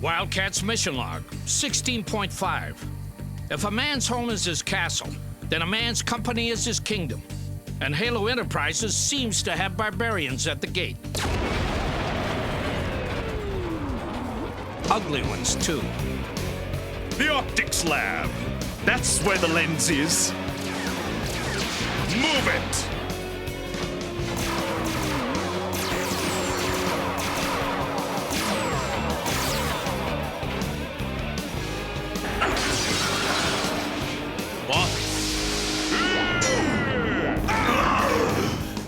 WildCATS mission log, 16.5. If a man's home is his castle, then a man's company is his kingdom. And Halo Enterprises seems to have barbarians at the gate. Ugly ones, too. The optics lab. That's where the lens is. Move it!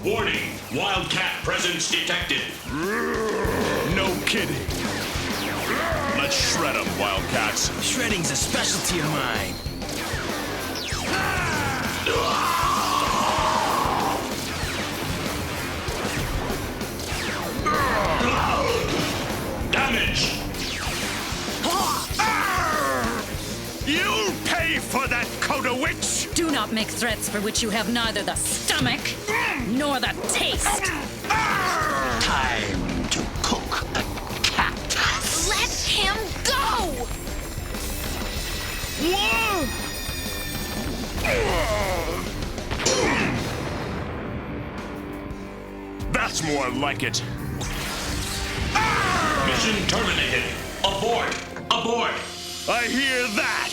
Warning! Wildcat presence detected. No kidding. Let's shred them, Wildcats. Shredding's a specialty of mine. Damage! You'll pay for that, Coda Witch! Do not make threats for which you have neither the stomach nor the taste. Time to cook a cat. Let him go! That's more like it. Mission terminated. Abort! Abort! I hear that!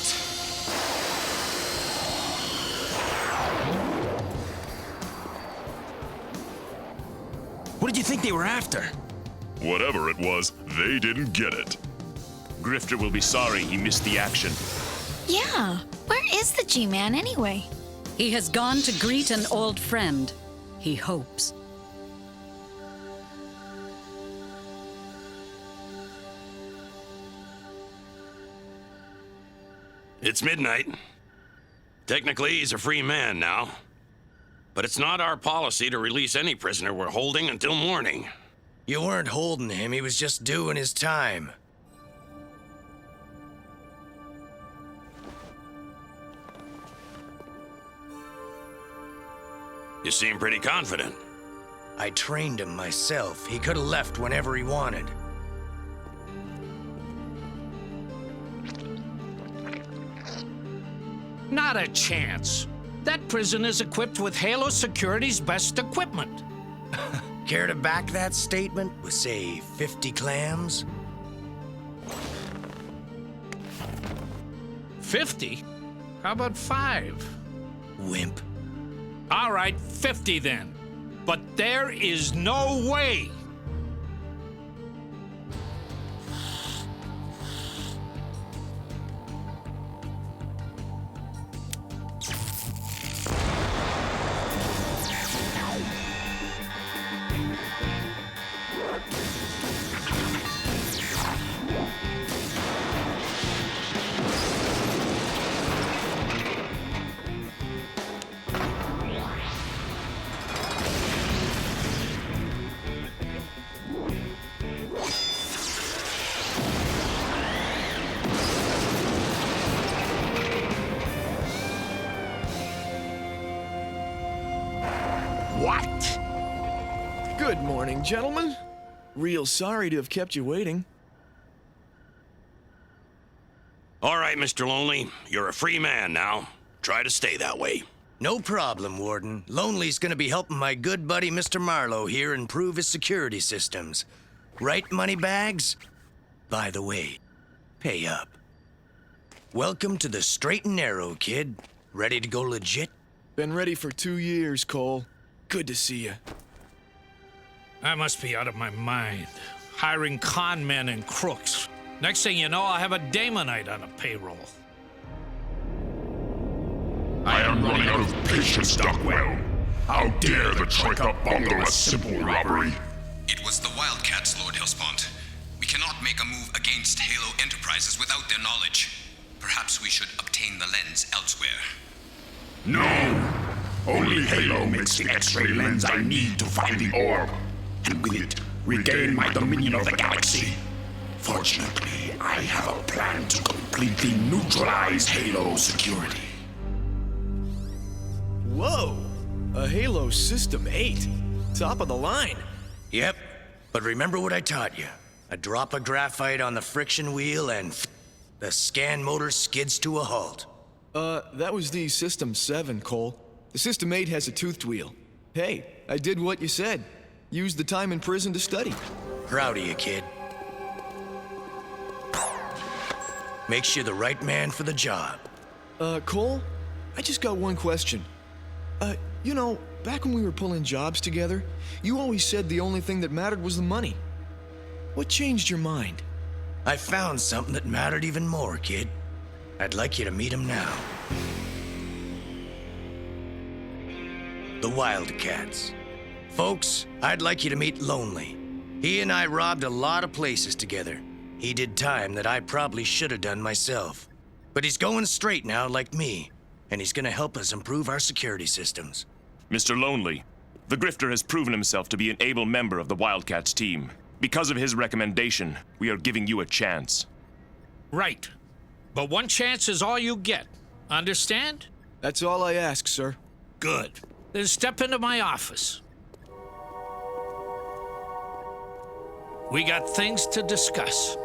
What did you think they were after? Whatever it was, they didn't get it. Grifter will be sorry he missed the action. Yeah, where is the G-Man anyway? He has gone to greet an old friend. He hopes. It's midnight. Technically, he's a free man now. But it's not our policy to release any prisoner we're holding until morning. You weren't holding him, he was just doing his time. You seem pretty confident. I trained him myself. He could have left whenever he wanted. Not a chance. That prison is equipped with Halo Security's best equipment. Care to back that statement with, say, 50 clams? 50? How about 5? Wimp. All right, 50 then. But there is no way. What? Good morning, gentlemen. Real sorry to have kept you waiting. All right, Mr. Lonely. You're a free man now. Try to stay that way. No problem, Warden. Lonely's gonna be helping my good buddy Mr. Marlowe here improve his security systems. Right, Moneybags? By the way, pay up. Welcome to the Straight and Narrow, kid. Ready to go legit? Been ready for 2 years, Cole. Good to see you. I must be out of my mind. Hiring con men and crooks. Next thing you know, I'll have a Daemonite on the payroll. I am running out of patience, Duckwell. How dare the Troika bungle a simple robbery? It was the WildCATS, Lord Helspont. We cannot make a move against Halo Enterprises without their knowledge. Perhaps we should obtain the lens elsewhere. No! Only Halo makes the X-ray lens I need to find the orb, and with it, regain my dominion of the galaxy. Fortunately, I have a plan to completely neutralize Halo security. Whoa! A Halo System 8. Top of the line. Yep, but remember what I taught you. A drop of graphite on the friction wheel and the scan motor skids to a halt. That was the System 7, Cole. The System 8 has a toothed wheel. Hey, I did what you said. Used the time in prison to study. Proud of you, kid. Makes you the right man for the job. Cole, I just got one question. You know, back when we were pulling jobs together, you always said the only thing that mattered was the money. What changed your mind? I found something that mattered even more, kid. I'd like you to meet him now. The WildCATS. Folks, I'd like you to meet Lonely. He and I robbed a lot of places together. He did time that I probably should have done myself. But he's going straight now, like me, and he's gonna help us improve our security systems. Mr. Lonely, the Grifter has proven himself to be an able member of the WildCATS team. Because of his recommendation, we are giving you a chance. Right. But one chance is all you get. Understand? That's all I ask, sir. Good. Then step into my office. We got things to discuss.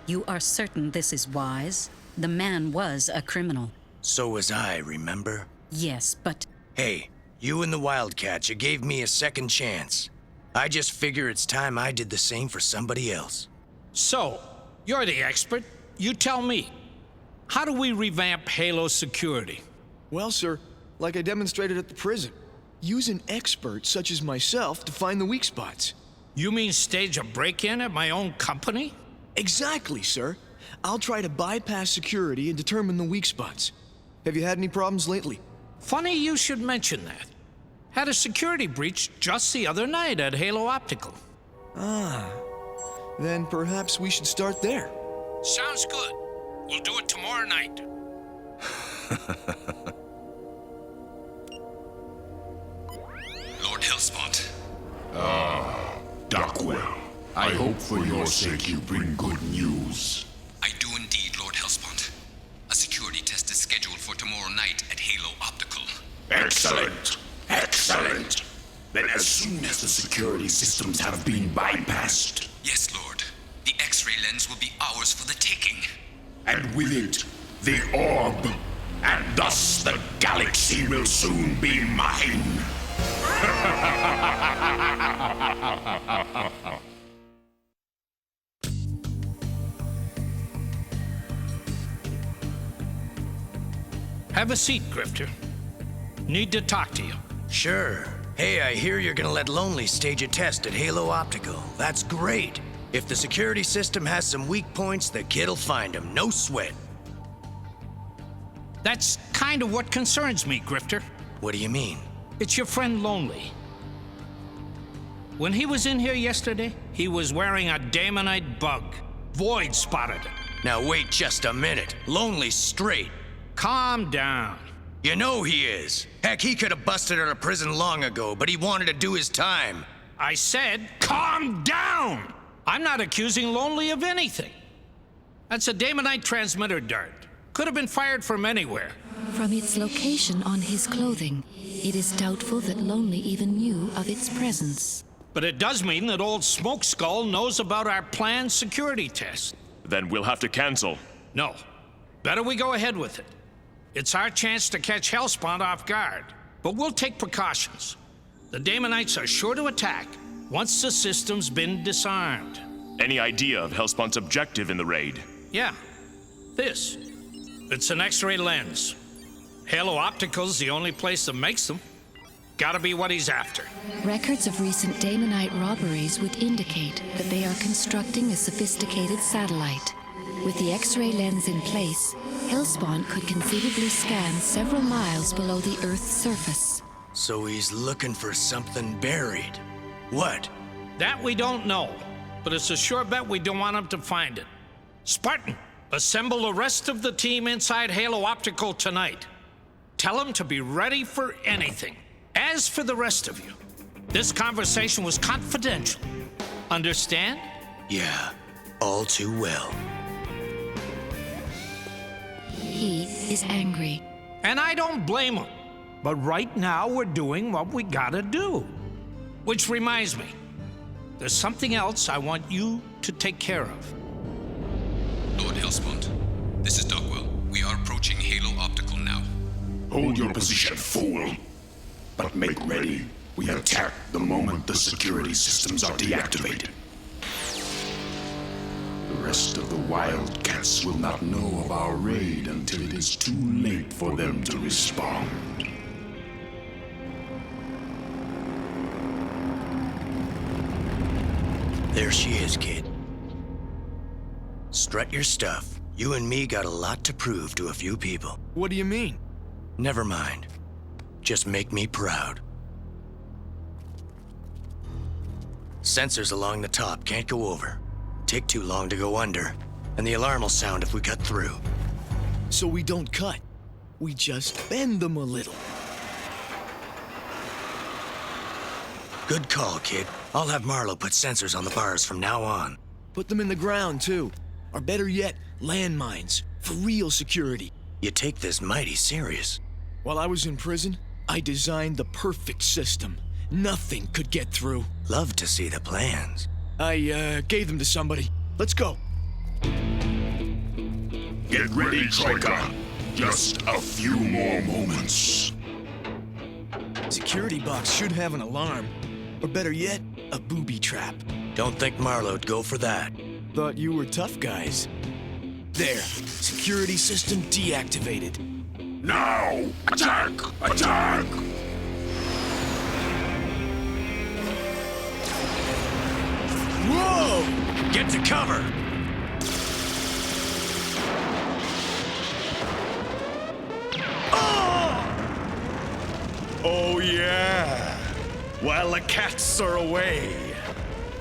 You are certain this is wise? The man was a criminal. So was I, remember? Yes, but... Hey, you and the WildCATS, you gave me a second chance. I just figure it's time I did the same for somebody else. So, you're the expert. You tell me. How do we revamp Halo security? Well, sir, like I demonstrated at the prison. Use an expert such as myself to find the weak spots. You mean stage a break-in at my own company? Exactly, sir. I'll try to bypass security and determine the weak spots. Have you had any problems lately? Funny you should mention that. Had a security breach just the other night at Halo Optical. Ah, then perhaps we should start there. Sounds good. We'll do it tomorrow night. Lord Helspont. Duckwell, I hope for your sake you bring good news. I do indeed, Lord Helspont. A security test is scheduled for tomorrow night at Halo Optical. Excellent! Excellent! Then as soon as the security systems have been bypassed... Yes, Lord. The X-ray lens will be ours for the taking. And with it, the orb. And thus the galaxy will soon be mine. Have a seat, Grifter. Need to talk to you. Sure. Hey, I hear you're gonna let Lonely stage a test at Halo Optical. That's great. If the security system has some weak points, the kid'll find them, no sweat. That's kind of what concerns me, Grifter. What do you mean? It's your friend Lonely. When he was in here yesterday, he was wearing a Daemonite bug. Void spotted it. Now wait just a minute. Lonely's straight. Calm down. You know he is. Heck, he could have busted out of prison long ago, but he wanted to do his time. I said, calm down! I'm not accusing Lonely of anything. That's a Daemonite transmitter dart. Could have been fired from anywhere. From its location on his clothing, it is doubtful that Lonely even knew of its presence. But it does mean that old Smoke Skull knows about our planned security test. Then we'll have to cancel. No. Better we go ahead with it. It's our chance to catch Helspont off guard. But we'll take precautions. The Daemonites are sure to attack once the system's been disarmed. Any idea of Helspont's objective in the raid? Yeah. This. It's an X-ray lens. Halo Optical's the only place that makes them. Gotta be what he's after. Records of recent Daemonite robberies would indicate that they are constructing a sophisticated satellite. With the X-ray lens in place, Helspont could conceivably scan several miles below the Earth's surface. So he's looking for something buried. What? That we don't know, but it's a sure bet we don't want him to find it. Spartan, assemble the rest of the team inside Halo Optical tonight. Tell them to be ready for anything. As for the rest of you, this conversation was confidential. Understand? Yeah, all too well. He is angry. And I don't blame him. But right now we're doing what we gotta do. Which reminds me, there's something else I want you to take care of. Lord Helspont, this is Dockwell. We are approaching Halo Optical now. Hold your position, fool. But make ready. We attack the moment the security systems are deactivated. The rest of the WildCATS will not know of our raid until it is too late for them to respond. There she is, kid. Strut your stuff. You and me got a lot to prove to a few people. What do you mean? Never mind. Just make me proud. Sensors along the top can't go over. Take too long to go under. And the alarm will sound if we cut through. So we don't cut. We just bend them a little. Good call, kid. I'll have Marlowe put sensors on the bars from now on. Put them in the ground, too. Or better yet, landmines. For real security. You take this mighty serious. While I was in prison, I designed the perfect system. Nothing could get through. Love to see the plans. I gave them to somebody. Let's go. Get ready, Troika. Just a few more moments. Security box should have an alarm. Or better yet, a booby trap. Don't think Marlowe'd go for that. Thought you were tough guys. There. Security system deactivated. Now! Attack! Attack! Whoa! Get to cover! Oh yeah! While the cats are away.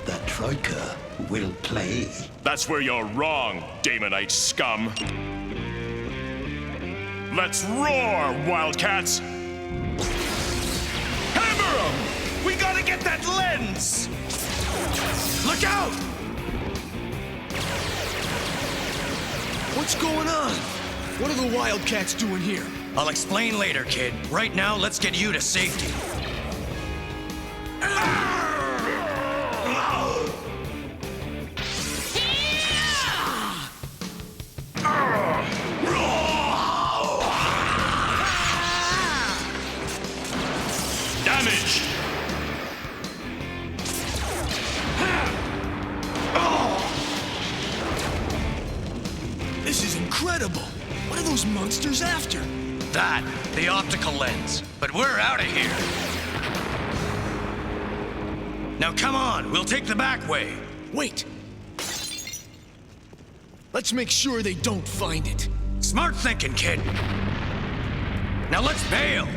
The Troika will play. That's where you're wrong, Daemonite scum. Let's roar, WildCATS! Hammer 'em! We gotta get that lens! Look out! What's going on? What are the WildCATS doing here? I'll explain later, kid. Right now, let's get you to safety. Damage! This is incredible. What are those monsters after? That, the optical lens. But we're out of here. Now come on, we'll take the back way. Wait. Let's make sure they don't find it. Smart thinking, kid. Now let's bail.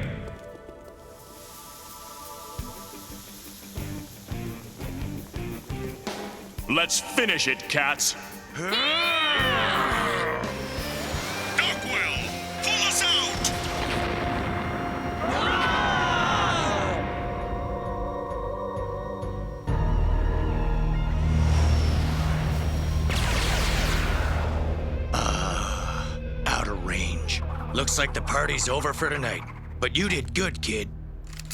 Let's finish it, cats. Dockwell, pull us out! Out of range. Looks like the party's over for tonight. But you did good, kid.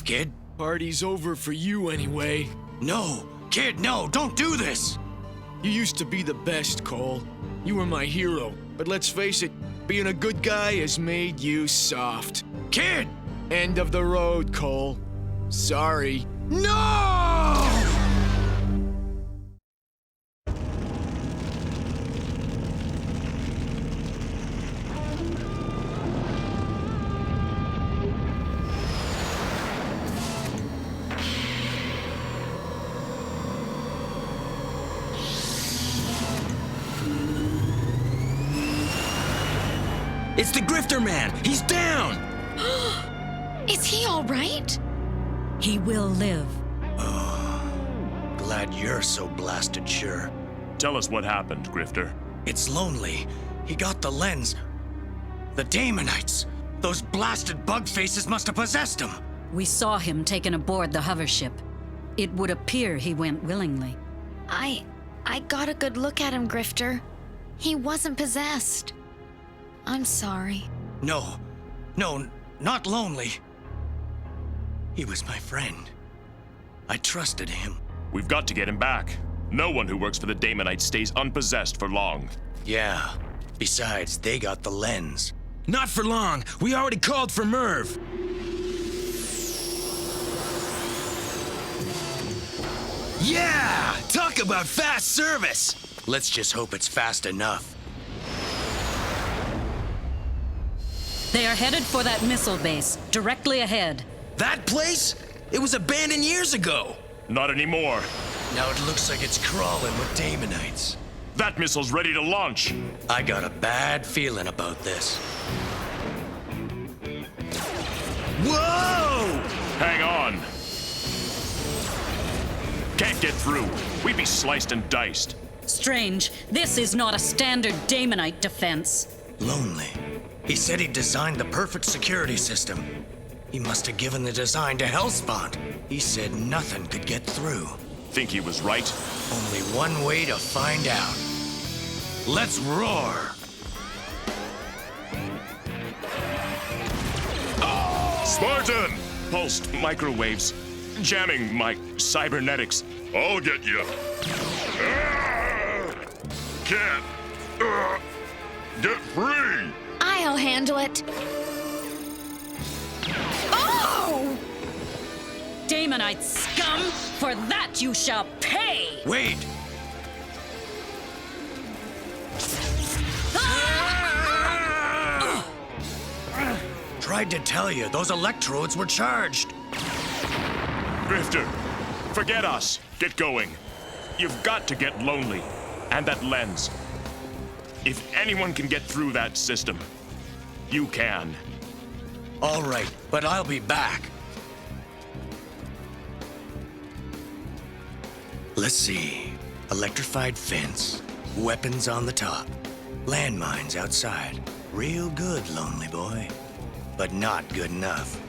Kid? Party's over for you anyway. No, kid, no, don't do this! You used to be the best, Cole. You were my hero. But let's face it, being a good guy has made you soft. Kid! End of the road, Cole. Sorry. No! It's the Grifter man! He's down! Is he all right? He will live. Glad you're so blasted sure. Tell us what happened, Grifter. It's lonely. He got the lens. The Daemonites. Those blasted bug faces must have possessed him. We saw him taken aboard the hover ship. It would appear he went willingly. I got a good look at him, Grifter. He wasn't possessed. I'm sorry. No, not lonely. He was my friend. I trusted him. We've got to get him back. No one who works for the Daemonites stays unpossessed for long. Yeah. Besides, they got the lens. Not for long. We already called for Merv. Yeah! Talk about fast service! Let's just hope it's fast enough. They are headed for that missile base, directly ahead. That place? It was abandoned years ago. Not anymore. Now it looks like it's crawling with Daemonites. That missile's ready to launch. I got a bad feeling about this. Whoa! Hang on. Can't get through. We'd be sliced and diced. Strange. This is not a standard Daemonite defense. Lonely. He said he designed the perfect security system. He must have given the design to Helspont. He said nothing could get through. Think he was right? Only one way to find out. Let's roar! Spartan! Pulsed microwaves. Jamming my cybernetics. I'll get you. Can't. Get free! I'll handle it. Oh! Daemonite scum! For that you shall pay! Wait! Tried to tell you, those electrodes were charged. Grifter, forget us. Get going. You've got to get Lonely. And that lens. If anyone can get through that system, you can. All right, but I'll be back. Let's see. Electrified fence. Weapons on the top. Landmines outside. Real good, Lonely Boy. But not good enough.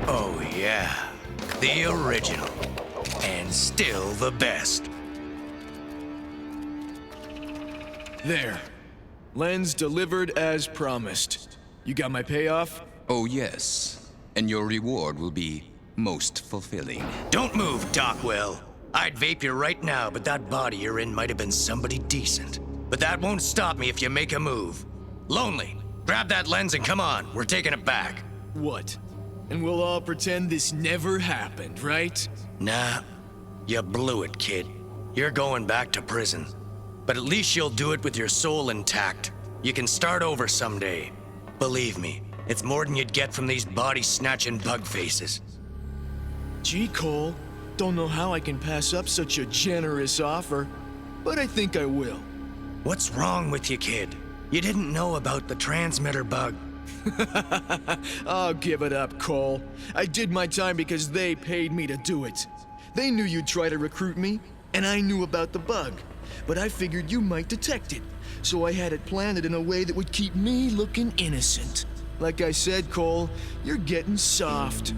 Oh, yeah. The original. And still the best. There. Lens delivered as promised. You got my payoff? Oh, yes. And your reward will be most fulfilling. Don't move, Dockwell. I'd vape you right now, but that body you're in might have been somebody decent. But that won't stop me if you make a move. Lonely, grab that lens and come on. We're taking it back. What? And we'll all pretend this never happened, right? Nah, you blew it, kid. You're going back to prison. But at least you'll do it with your soul intact. You can start over someday. Believe me, it's more than you'd get from these body-snatching bug faces. Gee, Cole, don't know how I can pass up such a generous offer, but I think I will. What's wrong with you, kid? You didn't know about the transmitter bug. Oh, give it up, Cole. I did my time because they paid me to do it. They knew you'd try to recruit me, and I knew about the bug. But I figured you might detect it, so I had it planted in a way that would keep me looking innocent. Like I said, Cole, you're getting soft.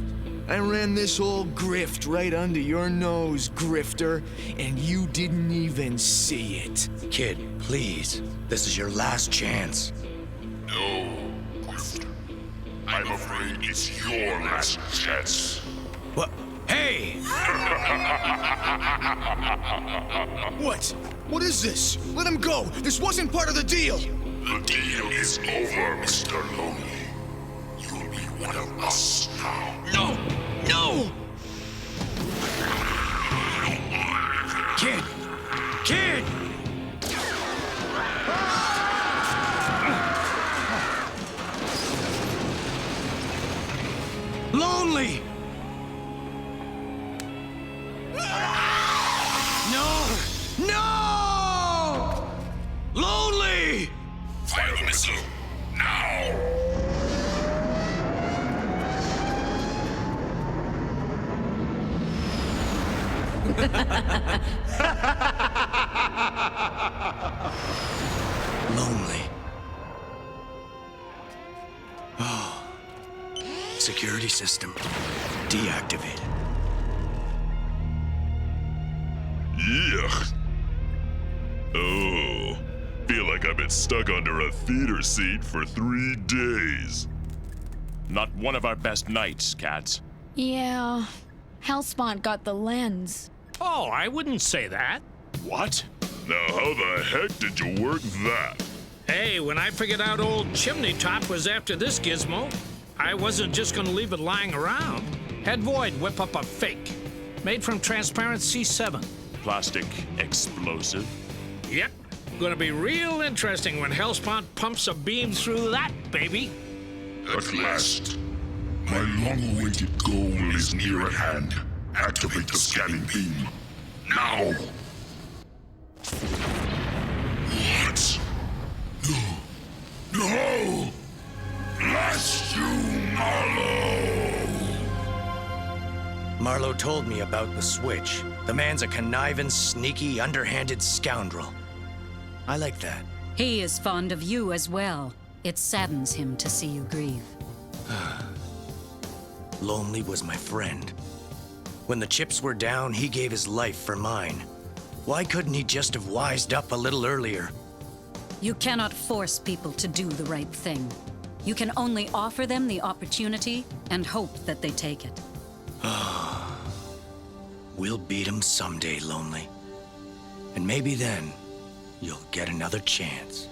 I ran this whole grift right under your nose, Grifter, and you didn't even see it. Kid, please, this is your last chance. No, Grifter. I'm afraid it's your last chance. What? Hey! What? What is this? Let him go! This wasn't part of the deal! The deal is over, Mr. Lonely. You'll be one of us now. No! No! Kid! Kid! Lonely! No! No! Lonely! Fire the missile, now! Lonely. Oh. Security system deactivated. Yuck. Oh, feel like I've been stuck under a theater seat for 3 days. Not one of our best knights, Cats. Yeah. Helspont got the lens. Oh, I wouldn't say that. What? Now how the heck did you work that? Hey, when I figured out old Chimney Top was after this gizmo, I wasn't just gonna leave it lying around. Had Void whip up a fake, made from transparent C7. Plastic explosive? Yep. Gonna be real interesting when Helspont pumps a beam through that, baby. At last. My long-awaited goal is near at hand. Activate the scanning beam. Now! What? No! No! Blast you, Marlowe! Marlowe told me about the switch. The man's a conniving, sneaky, underhanded scoundrel. I like that. He is fond of you as well. It saddens him to see you grieve. Lonely was my friend. When the chips were down, he gave his life for mine. Why couldn't he just have wised up a little earlier? You cannot force people to do the right thing. You can only offer them the opportunity and hope that they take it. We'll beat him someday, Lonely. And maybe then, you'll get another chance.